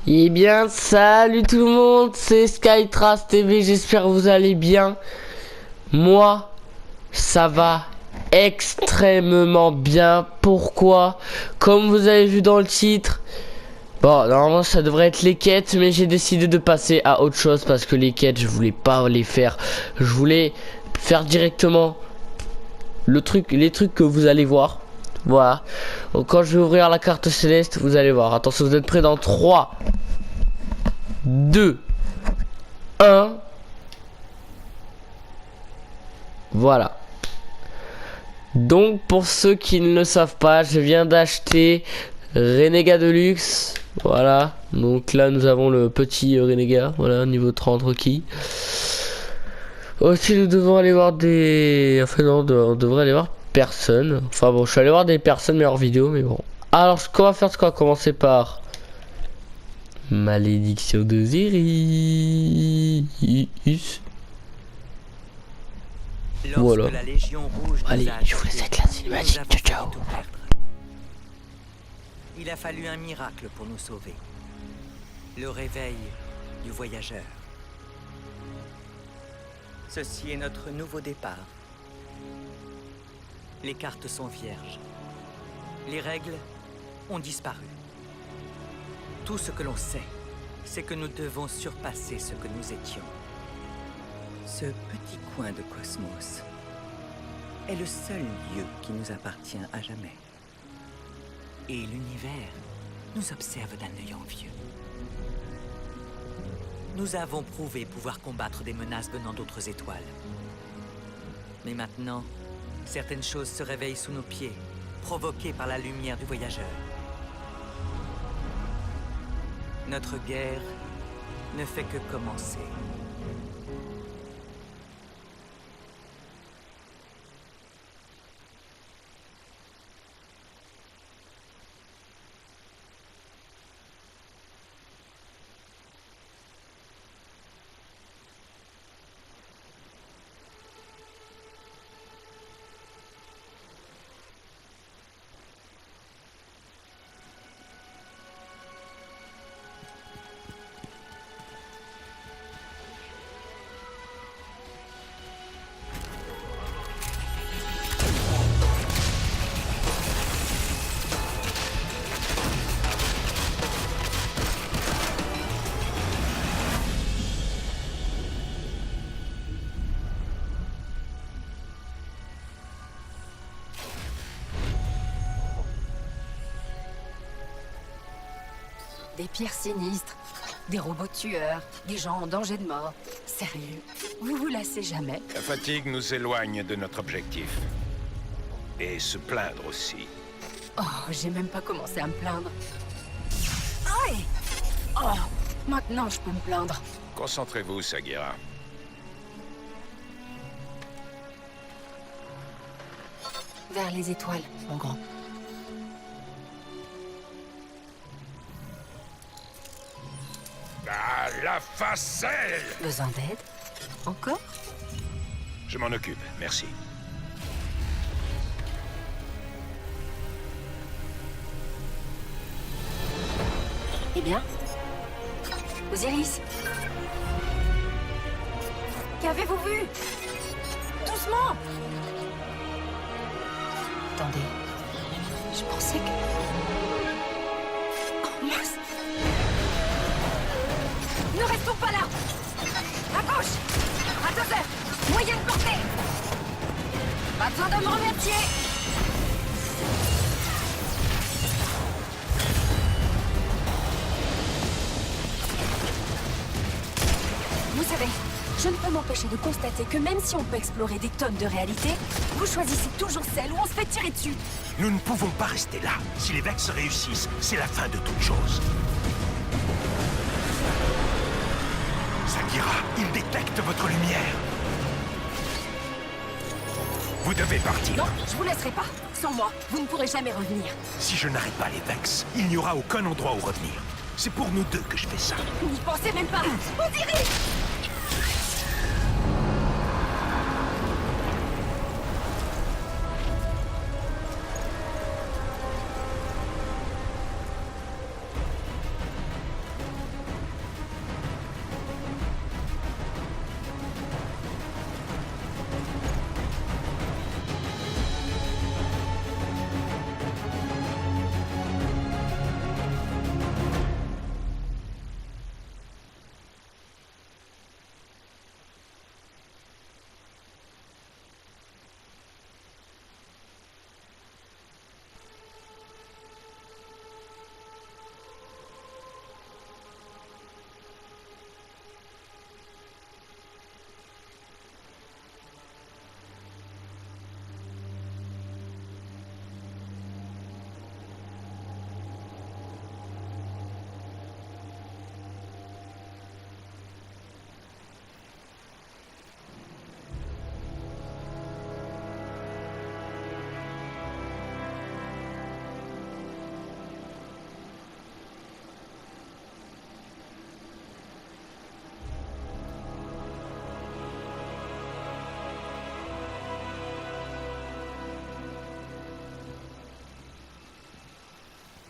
Eh bien, salut tout le monde, c'est Skytrace TV, j'espère que vous allez bien. Moi, ça va extrêmement bien. Pourquoi? Comme vous avez vu dans le titre, bon, normalement ça devrait être les quêtes, mais j'ai décidé de passer à autre chose parce que les quêtes, je voulais pas les faire. Je voulais faire directement les trucs que vous allez voir. Voilà. Donc quand je vais ouvrir la carte céleste, vous allez voir. Attention, vous êtes prêts dans 3, 2, 1. Voilà. Donc pour ceux qui ne le savent pas, je viens d'acheter Renégat Deluxe. Voilà. Donc là nous avons le petit Renégat. Voilà, niveau 30 requis. Aussi nous devons aller voir des... Enfin non, on devrait aller voir personne. Enfin bon, je suis allé voir des personnes mais hors vidéo, mais bon. Alors ce qu'on va faire, c'est qu'on va commencer par Malédiction de Zérius. Voilà. La Légion Rouge allez, je vous laisse avec la cinématique. Ciao, ciao. Il a fallu un miracle pour nous sauver. Le réveil du voyageur. Ceci est notre nouveau départ. Les cartes sont vierges. Les règles ont disparu. Tout ce que l'on sait, c'est que nous devons surpasser ce que nous étions. Ce petit coin de cosmos est le seul lieu qui nous appartient à jamais. Et l'univers nous observe d'un œil envieux. Nous avons prouvé pouvoir combattre des menaces venant d'autres étoiles. Mais maintenant, certaines choses se réveillent sous nos pieds, provoquées par la lumière du voyageur. Notre guerre ne fait que commencer. Des pierres sinistres, des robots tueurs, des gens en danger de mort. Sérieux, vous vous lassez jamais? La fatigue nous éloigne de notre objectif. Et se plaindre aussi. Oh, j'ai même pas commencé à me plaindre. Aïe! Oh, maintenant je peux me plaindre. Concentrez-vous, Sagira. Vers les étoiles, mon grand. Ah, la facelle! Besoin d'aide? Encore? Je m'en occupe, merci. Eh bien? Osiris? Qu'avez-vous vu? Doucement! Attendez. Je pensais que... Oh, mince! Ne restons pas là! À gauche! À 2 heures! Moyenne portée! Pas besoin de me remercier! Vous savez, je ne peux m'empêcher de constater que même si on peut explorer des tonnes de réalités, vous choisissez toujours celle où on se fait tirer dessus. Nous ne pouvons pas rester là. Si les Vex réussissent, c'est la fin de toute chose. Sagira, ils détectent votre lumière. Vous devez partir. Non, je vous laisserai pas. Sans moi, vous ne pourrez jamais revenir. Si je n'arrête pas les Vex, il n'y aura aucun endroit où revenir. C'est pour nous deux que je fais ça. N'y pensez même pas. Osiris!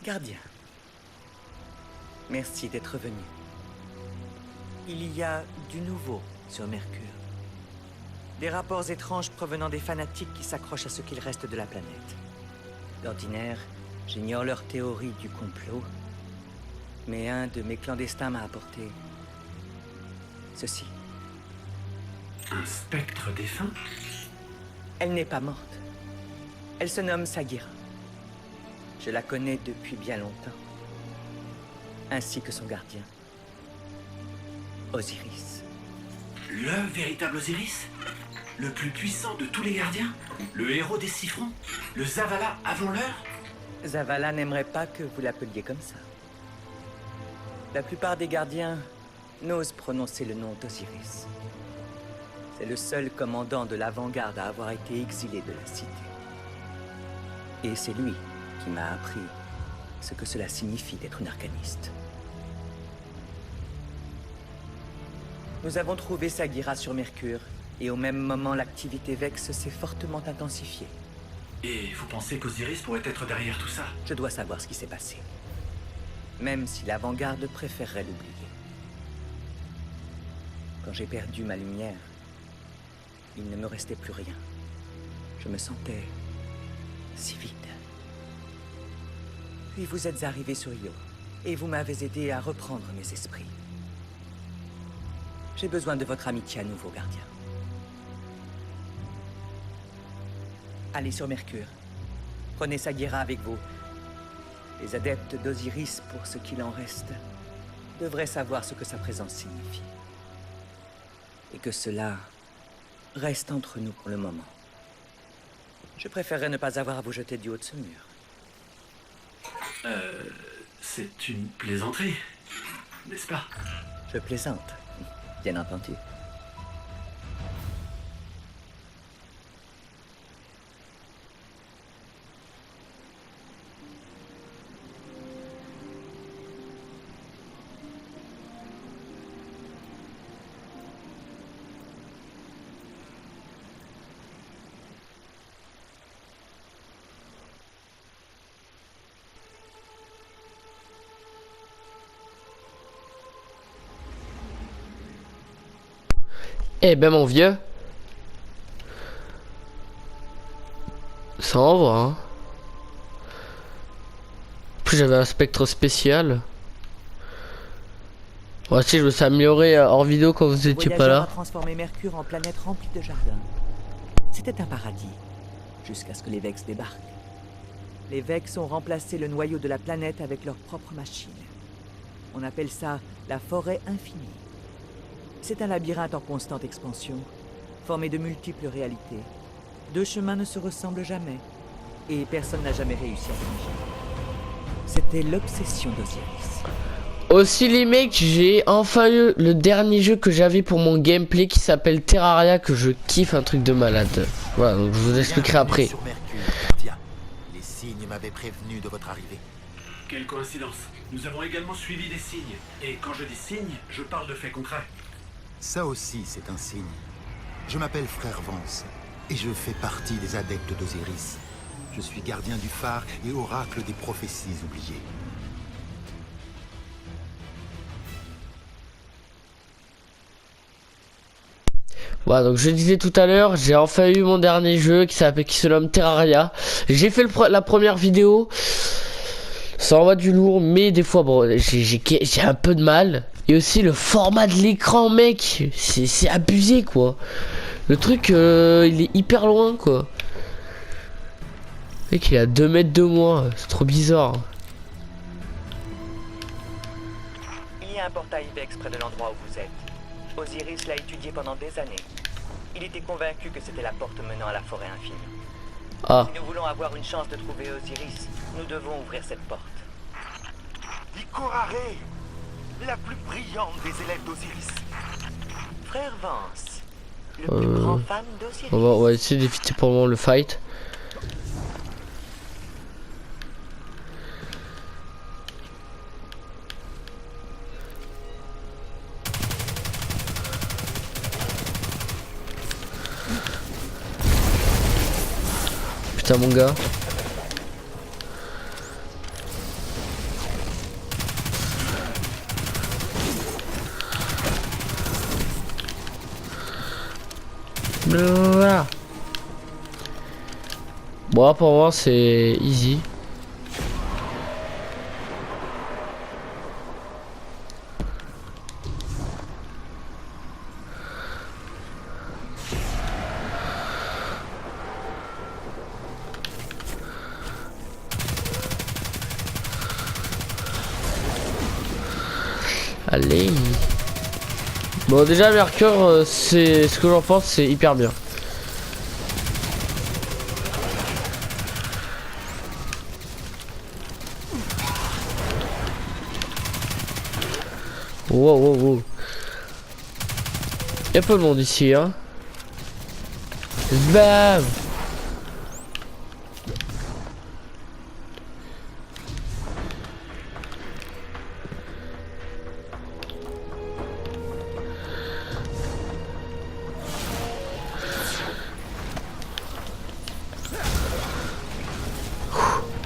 Gardien. Merci d'être venu. Il y a du nouveau sur Mercure. Des rapports étranges provenant des fanatiques qui s'accrochent à ce qu'il reste de la planète. D'ordinaire, j'ignore leur théorie du complot, mais un de mes clandestins m'a apporté ceci. Un spectre défunt? Elle n'est pas morte. Elle se nomme Sagira. Je la connais depuis bien longtemps. Ainsi que son gardien, Osiris. Le véritable Osiris? Le plus puissant de tous les gardiens? Le héros des 6 fronts? Le Zavala avant l'heure? Zavala n'aimerait pas que vous l'appeliez comme ça. La plupart des gardiens n'osent prononcer le nom d'Osiris. C'est le seul commandant de l'avant-garde à avoir été exilé de la cité. Et c'est lui qui m'a appris ce que cela signifie d'être une arcaniste. Nous avons trouvé Sagira sur Mercure, et au même moment, l'activité Vex s'est fortement intensifiée. Et vous pensez qu'Osiris pourrait être derrière tout ça? Je dois savoir ce qui s'est passé. Même si l'avant-garde préférerait l'oublier. Quand j'ai perdu ma lumière, il ne me restait plus rien. Je me sentais si vide. Puis vous êtes arrivé sur Io, et vous m'avez aidé à reprendre mes esprits. J'ai besoin de votre amitié à nouveau, gardien. Allez sur Mercure. Prenez Sagira avec vous. Les adeptes d'Osiris, pour ce qu'il en reste, devraient savoir ce que sa présence signifie. Et que cela reste entre nous pour le moment. Je préférerais ne pas avoir à vous jeter du haut de ce mur. C'est une plaisanterie, n'est-ce pas? Je plaisante, bien entendu. Eh ben mon vieux, ça envoie hein. En plus j'avais un spectre spécial. Moi aussi je me suis amélioré hors vidéo quand vous étiez pas Voyageur là. a transformé Mercure en planète remplie de jardins. C'était un paradis, jusqu'à ce que les Vex débarquent. Les Vex ont remplacé le noyau de la planète avec leur propre machine. On appelle ça la forêt infinie. C'est un labyrinthe en constante expansion, formé de multiples réalités. Deux chemins ne se ressemblent jamais, et personne n'a jamais réussi à s'y. C'était l'obsession d'Osiris. Aussi les mecs, j'ai enfin eu le dernier jeu que j'avais pour mon gameplay qui s'appelle Terraria, que je kiffe, un truc de malade. Voilà, donc je vous expliquerai après. Sur Mercure, Gardia. Les signes m'avaient prévenu de votre arrivée. Quelle coïncidence. Nous avons également suivi des signes. Et quand je dis signes, je parle de faits concrets. Ça aussi, c'est un signe. Je m'appelle Frère Vance, et je fais partie des adeptes d'Osiris. Je suis gardien du phare et oracle des prophéties oubliées. Voilà, donc je disais tout à l'heure, j'ai enfin eu mon dernier jeu qui se nomme Terraria. J'ai fait la première vidéo. Ça envoie du lourd, mais des fois, bon, j'ai un peu de mal. Et aussi le format de l'écran, mec, c'est abusé, quoi. Le truc, il est hyper loin, quoi. Mec, il est à 2 mètres de moi, c'est trop bizarre. Il y a un portail Vex près de l'endroit où vous êtes. Osiris l'a étudié pendant des années. Il était convaincu que c'était la porte menant à la forêt infinie. Ah. Si nous voulons avoir une chance de trouver Osiris, nous devons ouvrir cette porte. Ikorare, la plus brillante des élèves d'Osiris. Frère Vance, le plus grand fan d'Osiris. On va essayer d'éviter pour le moment le fight. Putain mon gars. Voilà. Bon, pour moi, c'est easy. Allez. Bon, déjà Mercure, c'est ce que j'en pense, c'est hyper bien. Wow, wow, wow. Y'a peu de monde ici, hein. Bam.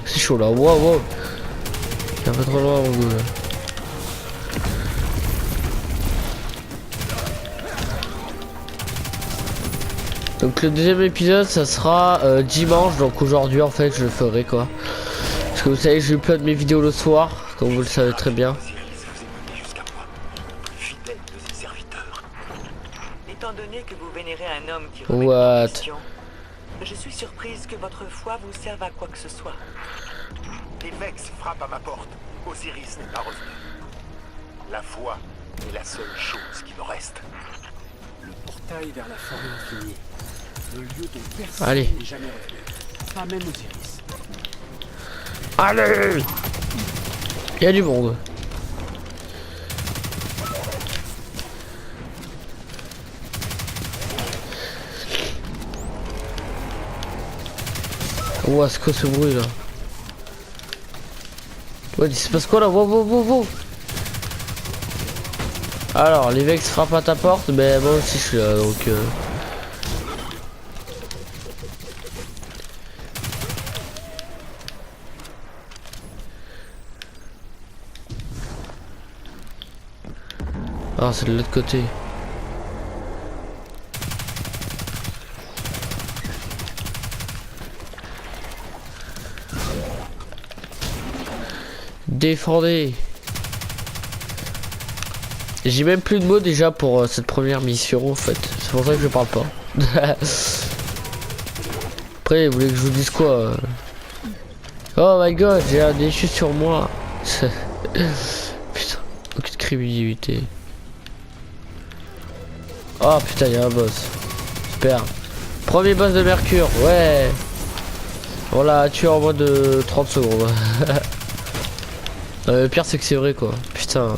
C'est chaud là, wow, wow. C'est un peu trop loin mon goût là. Donc le deuxième épisode ça sera dimanche, donc aujourd'hui en fait je le ferai quoi. Parce que vous savez je upload mes vidéos le soir, comme vous le savez très bien. Étant donné que vous vénérez un homme qui What? mission, je suis surprise que votre foi vous serve à quoi que ce soit. Les Vex frappent à ma porte. Osiris n'est pas revenu. La foi est la seule chose qui me reste. Le portail vers la forêt infinie. Le lieu dont personne Allez. n'est jamais revenu. Pas même Osiris. Allez. Il y a du monde. Ouah, c'est quoi ce bruit là? Ouais, il se passe quoi là? Wow, wow, wow, wow. Alors, les Vex frappent à ta porte, mais moi aussi je suis là donc. Ah, c'est de l'autre côté. Défendez. J'ai même plus de mots déjà pour cette première mission en fait. C'est pour ça que je parle pas. Après, vous voulez que je vous dise quoi? Oh my god, j'ai un déchu sur moi. Putain, aucune crédibilité. Oh putain, il y a un boss. Super. Premier boss de Mercure, ouais. On l'a tué en moins de 30 secondes. Le pire c'est que c'est vrai quoi. Putain.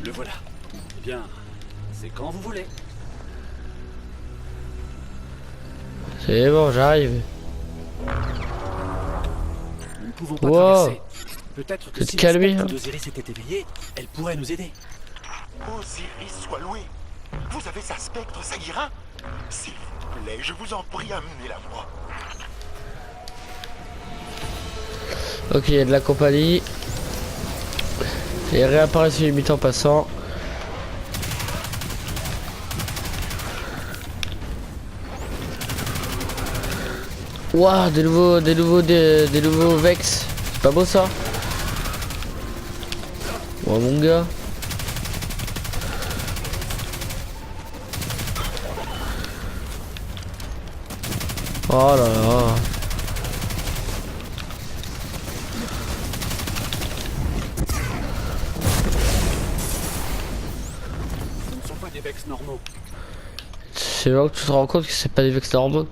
Le voilà. Eh bien, c'est quand vous voulez. C'est bon, j'arrive. Nous ne pouvons pas Wow. traverser. Peut-être que C'est si calmé, le spectre hein. d'Osiris était éveillé, elle pourrait nous aider. Osiris soit loué. Vous avez sa spectre, ça ira? S'il vous plaît, je vous en prie, amenez-la-moi. Ok, il y a de la compagnie. Et réapparaît sur les en passant. Waouh, des nouveaux Vex. C'est pas beau ça? Ouais mon gars. Oh là là. Ce ne sont pas des Vex normaux. C'est là que tu te rends compte que c'est pas des Vex normaux.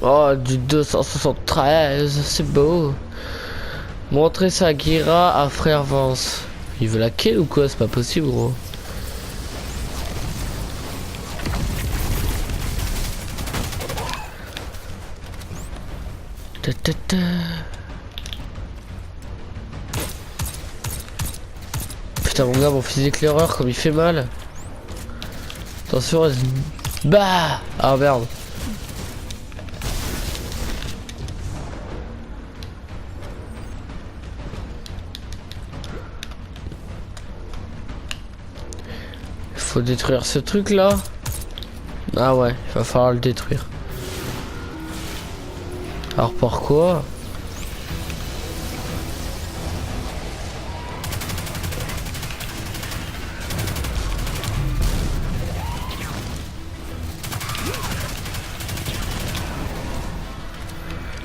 Oh, du 273, c'est beau. Montrer sa Gira à Frère Vance. Il veut la kill ou quoi? C'est pas possible, gros. Ta ta ta. Putain, mon gars, mon fusil éclaireur, comme il fait mal. Attention, bah! Ah merde. Faut détruire ce truc là. Ah ouais, il va falloir le détruire. Alors pourquoi?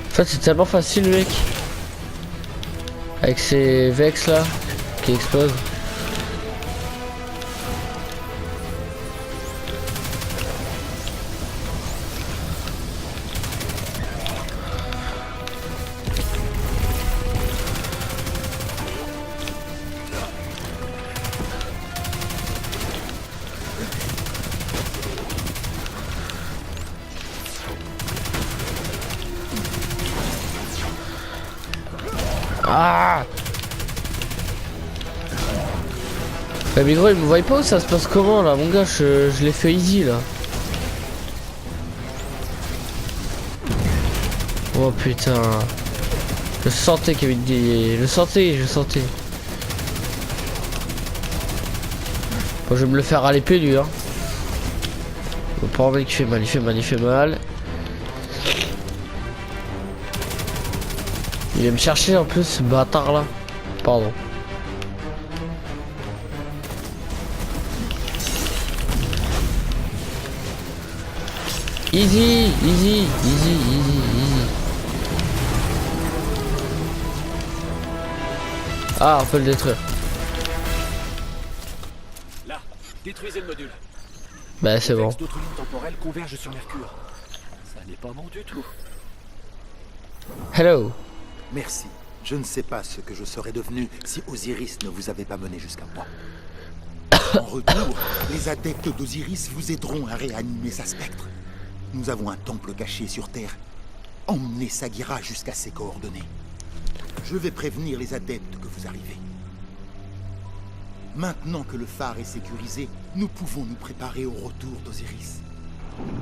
En fait c'est tellement facile mec. Avec ces Vex là qui explosent. Ah! Mais gros il me voit pas où ça se passe comment là mon gars, je l'ai fait easy là. Oh putain. Je sentais qu'il y avait des... Je sentais. Bon, je vais me le faire à l'épée lui hein. Faut pas envie qu'il fait mal. Il vient me chercher en plus ce bâtard là. Pardon. Easy. Ah, on peut le détruire. Là, détruisez le module. Bah c'est bon. D'autres lignes temporelles convergent sur Mercure. Ça n'est pas bon du tout. Hello. Merci. Je ne sais pas ce que je serais devenu si Osiris ne vous avait pas mené jusqu'à moi. En retour, les adeptes d'Osiris vous aideront à réanimer sa spectre. Nous avons un temple caché sur Terre. Emmenez Sagira jusqu'à ses coordonnées. Je vais prévenir les adeptes que vous arrivez. Maintenant que le phare est sécurisé, nous pouvons nous préparer au retour d'Osiris.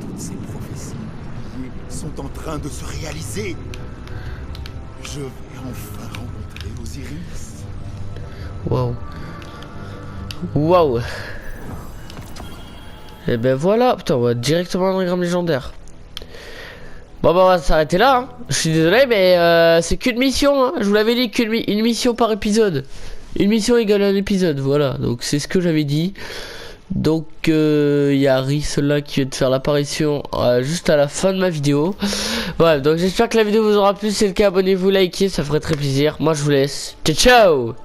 Toutes ces prophéties sont en train de se réaliser. Je vais enfin rencontrer Osiris. Wow. Et ben voilà, putain, on va directement dans le gramme légendaire. Bon bah on va s'arrêter là hein. Je suis désolé mais c'est qu'une mission hein. Je vous l'avais dit, une mission par épisode. Une mission égale un épisode, voilà. Donc c'est ce que j'avais dit. Donc il y a Rhys là qui vient de faire l'apparition juste à la fin de ma vidéo. Voilà, donc j'espère que la vidéo vous aura plu. Si c'est le cas, abonnez-vous, likez, ça ferait très plaisir. Moi je vous laisse. Ciao ciao.